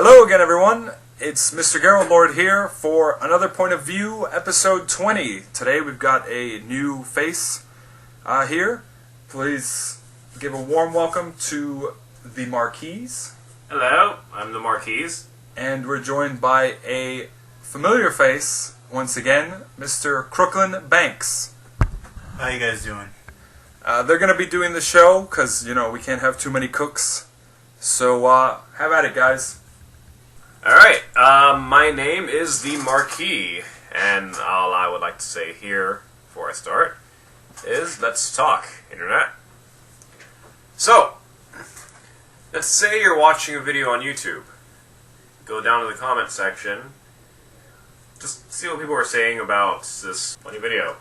Hello again, everyone. It's Mr. Gerald Lord here for another Point of View, episode 20. Today we've got a new face here. Please give a warm welcome to the Marquise. Hello, I'm the Marquise. And we're joined by a familiar face, once again, Mr. Crooklyn Banks. How you guys doing? They're going to be doing the show because, we can't have too many cooks. So, have at it, guys. Alright, my name is the Marquis, and all I would like to say here before I start is let's talk, Internet. So, let's say you're watching a video on YouTube. Go down to the comment section, just see what people are saying about this funny video,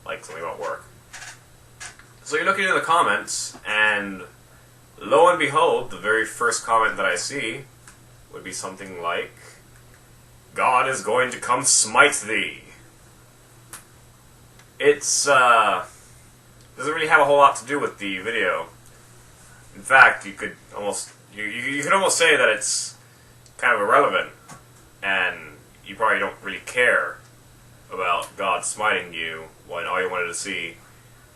like something about work. So you're looking in the comments, and lo and behold, the very first comment that I see would be something like, "God is going to come smite thee." It's, doesn't really have a whole lot to do with the video. In fact, you could almost, you could almost say that it's kind of irrelevant, and you probably don't really care about God smiting you when all you wanted to see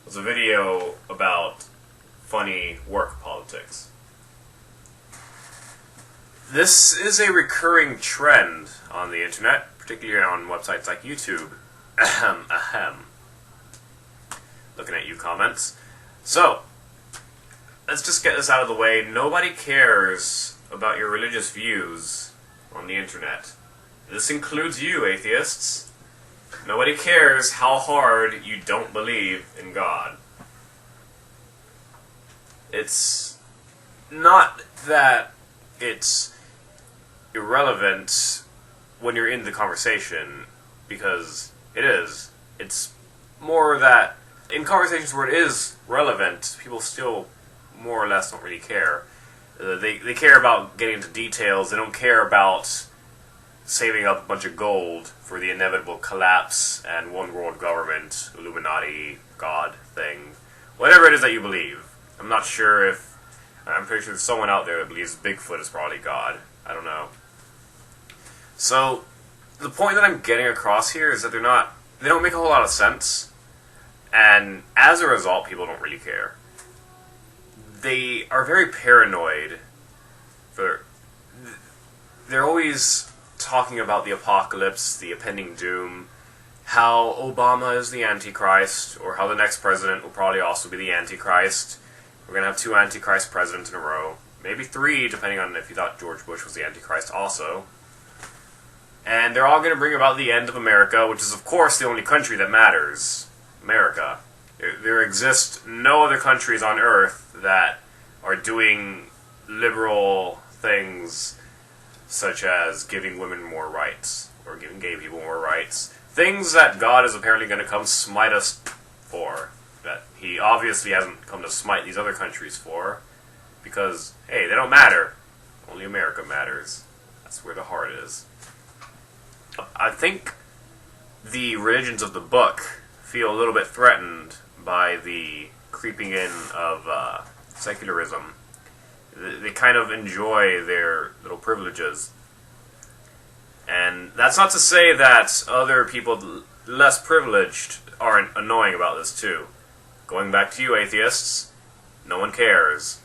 was a video about funny work politics. This is a recurring trend on the internet, particularly on websites like YouTube. Looking at you comments. So, let's just get this out of the way. Nobody cares about your religious views on the internet. This includes you, atheists. Nobody cares how hard you don't believe in God. It's not that it's irrelevant when you're in the conversation, because it is. It's more that in conversations where it is relevant, people still more or less don't really care. They care about getting into details. They don't care about saving up a bunch of gold for the inevitable collapse and one world government, Illuminati, God thing. Whatever it is that you believe. I'm not sure if... I'm pretty sure there's someone out there that believes Bigfoot is probably God. I don't know. So, the point that I'm getting across here is that they don't make a whole lot of sense, and as a result, people don't really care. They are very paranoid. They're always talking about the apocalypse, the impending doom, how Obama is the Antichrist, or how the next president will probably also be the Antichrist. We're going to have 2 Antichrist presidents in a row. Maybe 3, depending on if you thought George Bush was the Antichrist also. And they're all going to bring about the end of America, which is, of course, the only country that matters. America. There exist no other countries on Earth that are doing liberal things such as giving women more rights, or giving gay people more rights. Things that God is apparently going to come smite us for, that he obviously hasn't come to smite these other countries for, because, hey, they don't matter. Only America matters. That's where the heart is. I think the religions of the book feel a little bit threatened by the creeping in of secularism. They kind of enjoy their little privileges. And that's not to say that other people less privileged aren't annoying about this too. Going back to you, atheists, no one cares.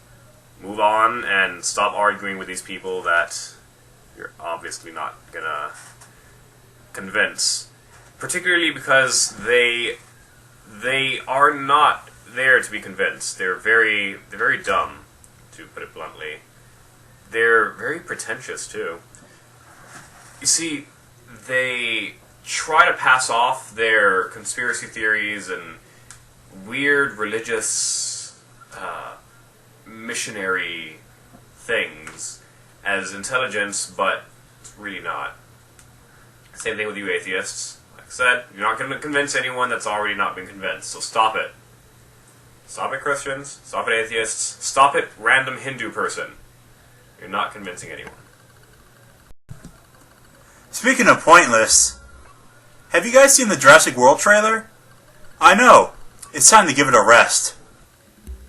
Move on and stop arguing with these people that you're obviously not gonna convince. Particularly because they are not there to be convinced. They're very dumb, to put it bluntly. They're very pretentious too. You see, they try to pass off their conspiracy theories and weird religious missionary things as intelligence, but it's really not. Same thing with you atheists. Like I said, you're not going to convince anyone that's already not been convinced, so stop it. Stop it, Christians. Stop it, atheists. Stop it, random Hindu person. You're not convincing anyone. Speaking of pointless, have you guys seen the Jurassic World trailer? I know. It's time to give it a rest.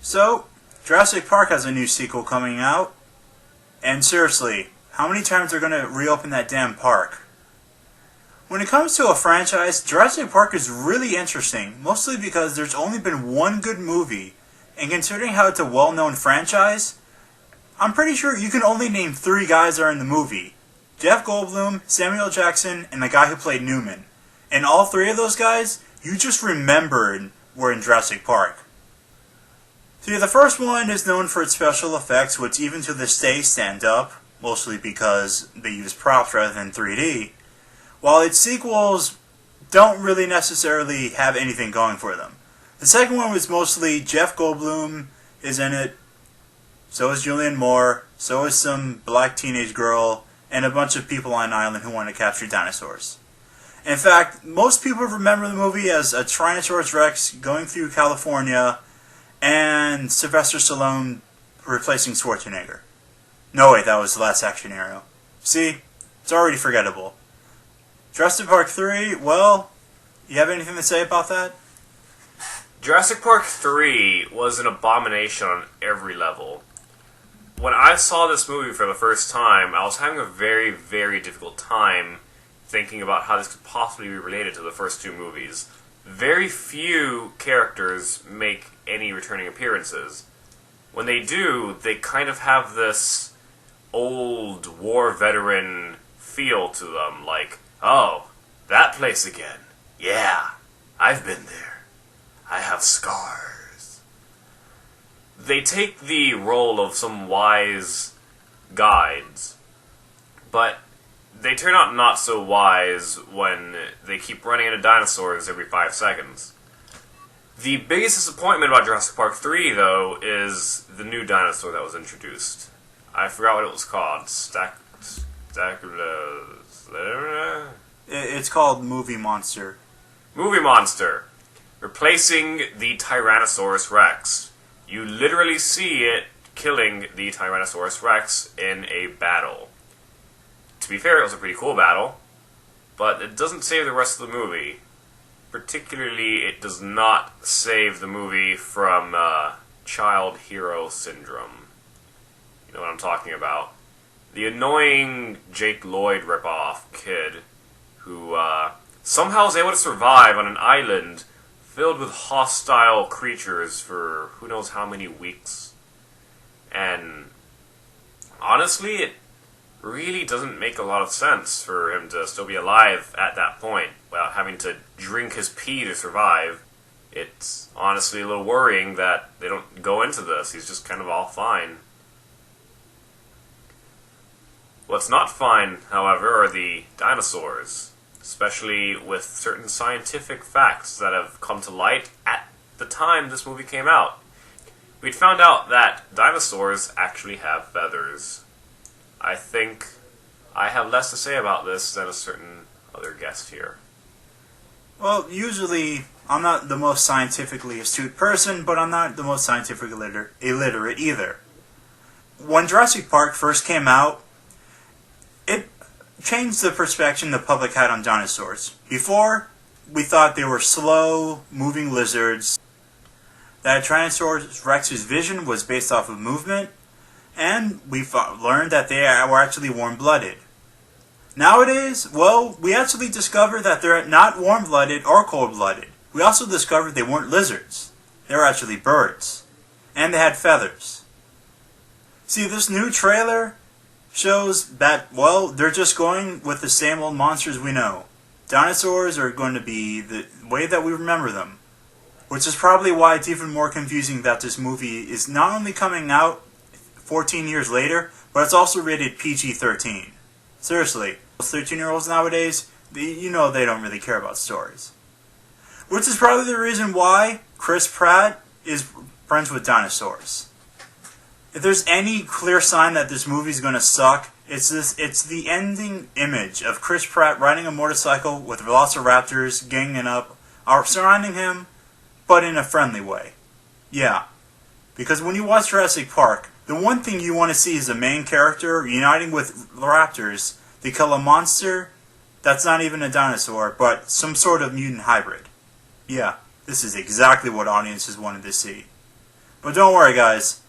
So, Jurassic Park has a new sequel coming out. And seriously, how many times they're going to reopen that damn park. When it comes to a franchise, Jurassic Park is really interesting, mostly because there's only been one good movie, and considering how it's a well-known franchise, I'm pretty sure you can only name 3 guys that are in the movie. Jeff Goldblum, Samuel Jackson, and the guy who played Newman. And all 3 of those guys, you just remembered were in Jurassic Park. See, the first one is known for its special effects, which even to this day stand up, mostly because they use props rather than 3D, while its sequels don't really necessarily have anything going for them. The second one was mostly Jeff Goldblum is in it, so is Julianne Moore, so is some black teenage girl, and a bunch of people on an island who want to capture dinosaurs. In fact, most people remember the movie as a Tyrannosaurus Rex going through California and Sylvester Stallone replacing Schwarzenegger. No, wait, that was the Last Action Hero. See? It's already forgettable. Jurassic Park 3, well, you have anything to say about that? Jurassic Park 3 was an abomination on every level. When I saw this movie for the first time, I was having a very, very difficult time thinking about how this could possibly be related to the first 2 movies. Very few characters make any returning appearances. When they do, they kind of have this old war veteran feel to them, like, oh, that place again. Yeah, I've been there. I have scars. They take the role of some wise guides, but they turn out not so wise when they keep running into dinosaurs every 5 seconds. The biggest disappointment about Jurassic Park 3, though, is the new dinosaur that was introduced. I forgot what it was called. It's called Movie Monster. Movie Monster. Replacing the Tyrannosaurus Rex. You literally see it killing the Tyrannosaurus Rex in a battle. To be fair, it was a pretty cool battle, but it doesn't save the rest of the movie. Particularly, it does not save the movie from child hero syndrome. You know what I'm talking about. The annoying Jake Lloyd ripoff kid who somehow is able to survive on an island filled with hostile creatures for who knows how many weeks. And honestly, it really doesn't make a lot of sense for him to still be alive at that point without having to drink his pee to survive. It's honestly a little worrying that they don't go into this. He's just kind of all fine. What's not fine, however, are the dinosaurs, especially with certain scientific facts that have come to light at the time this movie came out. We'd found out that dinosaurs actually have feathers. I think I have less to say about this than a certain other guest here. Well, usually, I'm not the most scientifically astute person, but I'm not the most scientifically illiterate either. When Jurassic Park first came out, it changed the perspective the public had on dinosaurs. Before, we thought they were slow, moving lizards, that Tyrannosaurus Rex's vision was based off of movement, and we learned that they were actually warm-blooded. Nowadays, well, we actually discovered that they're not warm-blooded or cold-blooded. We also discovered they weren't lizards. They were actually birds. And they had feathers. See, this new trailer shows that, well, they're just going with the same old monsters we know. Dinosaurs are going to be the way that we remember them. Which is probably why it's even more confusing that this movie is not only coming out 14 years later, but it's also rated PG-13. Seriously, those 13-year-olds nowadays, they don't really care about stories. Which is probably the reason why Chris Pratt is friends with dinosaurs. If there's any clear sign that this movie is going to suck, it's the ending image of Chris Pratt riding a motorcycle with velociraptors ganging up, surrounding him, but in a friendly way. Yeah. Because when you watch Jurassic Park, the one thing you want to see is the main character uniting with raptors to kill a monster that's not even a dinosaur, but some sort of mutant hybrid. Yeah, this is exactly what audiences wanted to see. But don't worry, guys.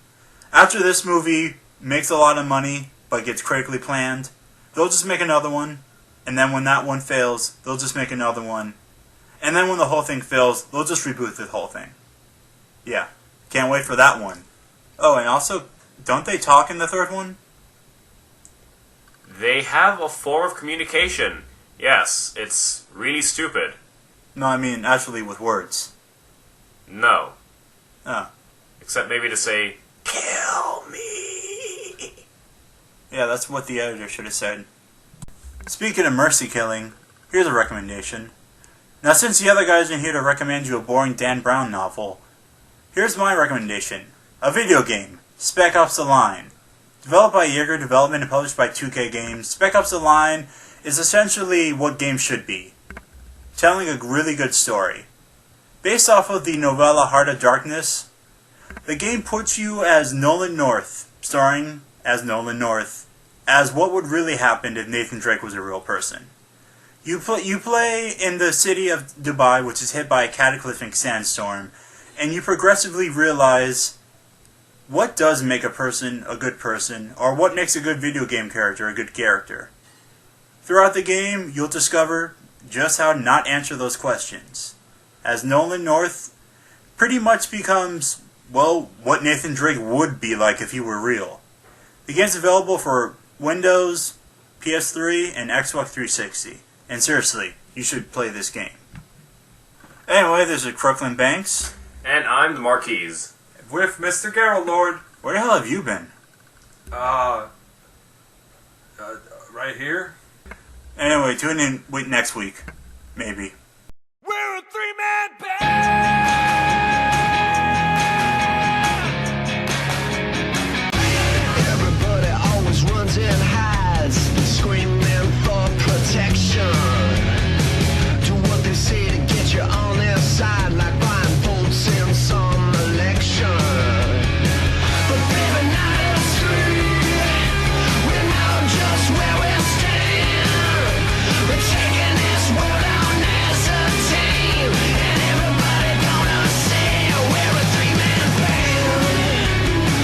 After this movie makes a lot of money, but gets critically planned, they'll just make another one, and then when that one fails, they'll just make another one, and then when the whole thing fails, they'll just reboot the whole thing. Yeah, can't wait for that one. Oh, and also, don't they talk in the third one? They have a form of communication. Yes, it's really stupid. No, I mean actually with words. No. Oh. Except maybe to say, "Kill me." Yeah, that's what the editor should have said. Speaking of mercy killing, here's a recommendation. Now, since the other guys aren't here to recommend you a boring Dan Brown novel, here's my recommendation. A video game, Spec Ops: The Line. Developed by Jaeger Development and published by 2K Games, Spec Ops: The Line is essentially what games should be. Telling a really good story. Based off of the novella Heart of Darkness, the game puts you as Nolan North, starring as Nolan North, as what would really happen if Nathan Drake was a real person. You play in the city of Dubai, which is hit by a cataclysmic sandstorm, and you progressively realize what does make a person a good person, or what makes a good video game character a good character. Throughout the game, you'll discover just how to not answer those questions, as Nolan North pretty much becomes, well, what Nathan Drake would be like if he were real. The game's available for Windows, PS3, and Xbox 360. And seriously, you should play this game. Anyway, this is Crooklyn Banks. And I'm the Marquise. With Mr. Gerald, Lord. Where the hell have you been? Right here. Anyway, tune in next week. Maybe.